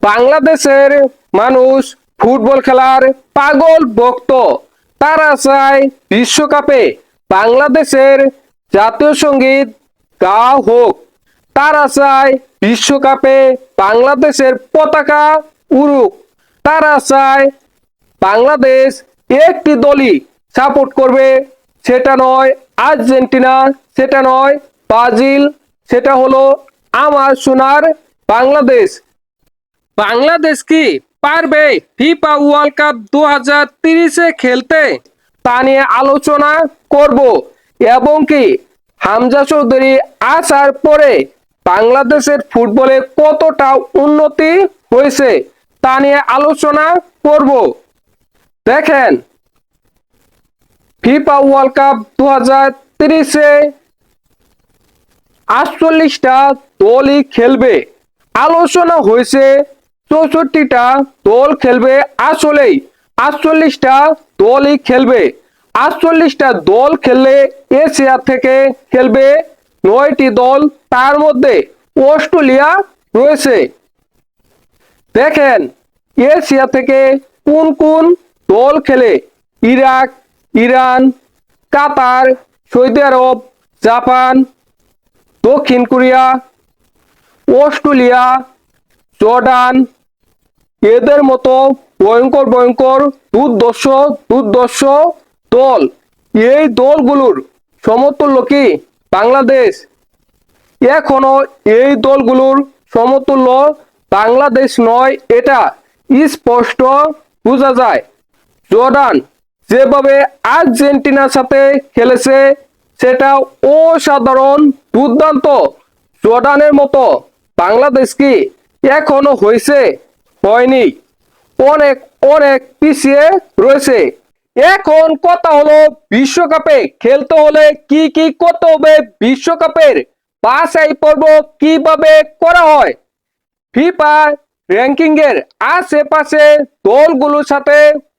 বাংলাদেশের মানুষ ফুটবল খেলার পাগল ভক্ত। তারা চায় বিশ্বকাপে বাংলাদেশের জাতীয় সঙ্গীত গাওয়া হোক। তারা চায় বিশ্বকাপে বাংলাদেশের পতাকা উড়ুক। তারা চায় বাংলাদেশ একটি দলই সাপোর্ট করবে, সেটা নয় আর্জেন্টিনা, সেটা নয় ব্রাজিল, সেটা হলো আমার সোনার বাংলাদেশ। বাংলাদেশ কি পারবে ফিফা ওয়ার্ল্ড কাপ 2030-এ খেলতে? তা নিয়ে আলোচনা করব এবং কি হামজা চৌধুরী আসার পরে বাংলাদেশের ফুটবলে কতটা উন্নতি হয়েছে তা নিয়ে আলোচনা করব। দেখেন, ফিফা ওয়ার্ল্ড কাপ 2030-এ 48টা দলই খেলবে। আলোচনা হয়েছে 64টা দল খেলবে, আসলেই 48টা দলই খেলবে। 48টা দল খেললে এশিয়া থেকে খেলবে 9টি দল, তার মধ্যে অস্ট্রেলিয়া রয়েছে। দেখেন এশিয়া থেকে কোন কোন দল খেলে: ইরাক, ইরান, কাতার, সৌদি আরব, জাপান, দক্ষিণ কোরিয়া, অস্ট্রেলিয়া, জর্ডান। এদের মতো ভয়ঙ্কর ভয়ঙ্কর দুর্দর্শ দুর্দর্শ দল। এই দলগুলোর সমতুল্য কি বাংলাদেশ? এখনো এই দলগুলোর সমতুল্য বাংলাদেশ নয়, এটা স্পষ্ট বোঝা যায়। জর্ডান যেভাবে আর্জেন্টিনার সাথে খেলেছে সেটা অসাধারণ, দুর্দান্ত। জর্ডানের মতো বাংলাদেশ কি এখনো হয়েছে? হয়নি, অনেক অনেক পিছিয়ে রয়েছে। এখন কথা হলো বিশ্বকাপে খেলতে হলে কি কি করতে হবে, বিশ্বকাপের বাছাই পর্ব কিভাবে করা হয়। ফিফা র্যাঙ্কিং এর আশেপাশে দলগুলোর সাথে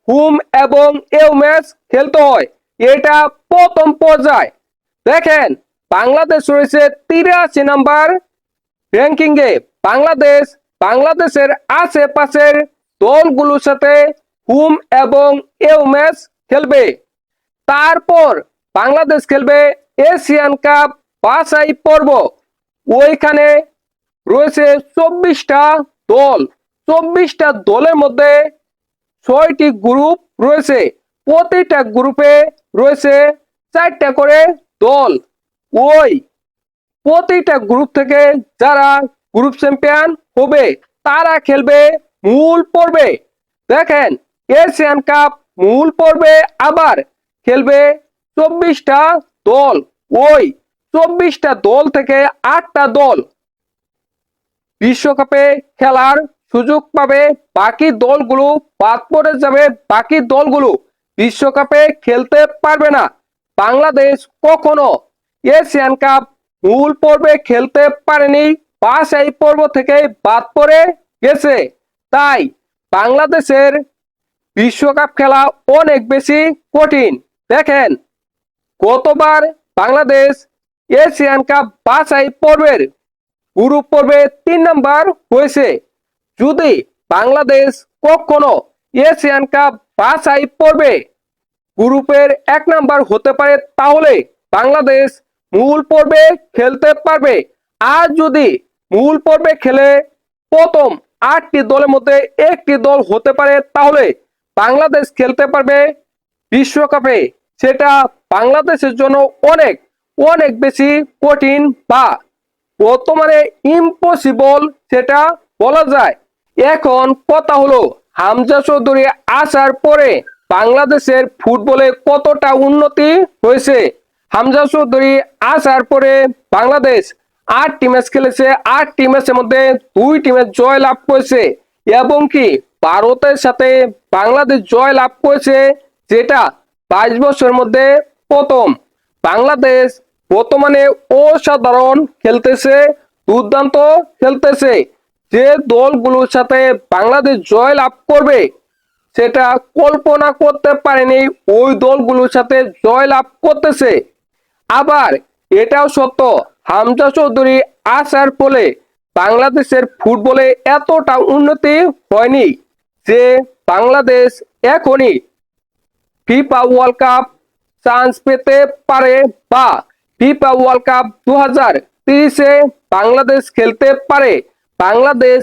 হোম এবং এও ম্যাচ খেলতে হয়, এটা প্রথম পর্যায়। দেখেন বাংলাদেশ রয়েছে 83 নাম্বার র্যাঙ্কিং এ। বাংলাদেশের আশেপাশের দলগুলোর সাথে হোম এবং এও ম্যাচ খেলবে। তারপর বাংলাদেশ খেলবে এশিয়ান কাপ বাছাই পর্ব। ওইখানে রয়েছে 24টা দল। 24টা দলের মধ্যে 6টি গ্রুপ রয়েছে। প্রতিটা গ্রুপে রয়েছে 4টা করে দল। ওই প্রতিটা গ্রুপ থেকে যারা গ্রুপ চ্যাম্পিয়ন হবে তারা খেলবে মূল পর্বে। দেখেন এশিয়ান কাপ মূল পর্বে আবার খেলবে 24টা দল। ওই 24টা দল থেকে 8টা দল বিশ্বকাপে খেলার সুযোগ পাবে। বাকি দলগুলো বাদ পড়ে যাবে, বাকি দলগুলো বিশ্বকাপে খেলতে পারবে না। বাংলাদেশ কখনো এশিয়ান কাপ মূল পর্বে খেলতে পারেনি, বাছাই পর্ব থেকে বাদ পড়ে গেছে। তাই বাংলাদেশের বিশ্বকাপ খেলা অনেক বেশি কঠিন। দেখেন গতবার বাংলাদেশ এশিয়ান কাপ বাছাই পর্বের গ্রুপ পর্বে 3 নাম্বার হয়েছে। যদি বাংলাদেশ কখনো এশিয়ান কাপ বাছাই পর্বে গ্রুপের 1 নাম্বার হতে পারে তাহলে বাংলাদেশ মূল পর্বে খেলতে পারবে। আর যদি মূল পর্বে খেলে প্রথম 8টি দলের মধ্যে একটি দল হতে পারে তাহলে বাংলাদেশ খেলতে পারবে বিশ্বকাপে। সেটা বাংলাদেশের জন্য অনেক অনেক বেশি কঠিন বা বর্তমানে ইম্পসিবল সেটা বলা যায়। এখন কথা হলো হামজা চৌধুরী আসার পরে বাংলাদেশের ফুটবলে কতটা উন্নতি হয়েছে। হামজা চৌধুরী আসার পরে বাংলাদেশ 8টি ম্যাচ খেলেছে, 8টি ম্যাচের মধ্যে 2টি ম্যাচ জয় লাভ করেছে এবং কি ভারতের সাথে বাংলাদেশ জয় লাভ করেছে, যেটা 22 বছরের মধ্যে প্রথম। বাংলাদেশ বর্তমানে অসাধারণ খেলতেছে, দুর্দান্ত খেলতেছে। যে দলগুলোর সাথে বাংলাদেশ জয় লাভ করবে সেটা কল্পনা করতে পারেনি, ওই দলগুলোর সাথে জয় লাভ করতেছে। আবার এটাও সত্য হামজা চৌধুরী আসার ফলে বাংলাদেশের ফুটবলে এতটা উন্নতি হয়নি যে বাংলাদেশ এখনই ফিফা ওয়ার্ল্ড কাপ চান্স পেতে পারে বা ফিফা ওয়ার্ল্ড কাপ 2030-এ বাংলাদেশ খেলতে পারে। বাংলাদেশ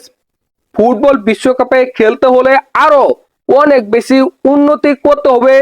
ফুটবল বিশ্বকাপে খেলতে হলে আরো অনেক বেশি উন্নতি করতে হবে।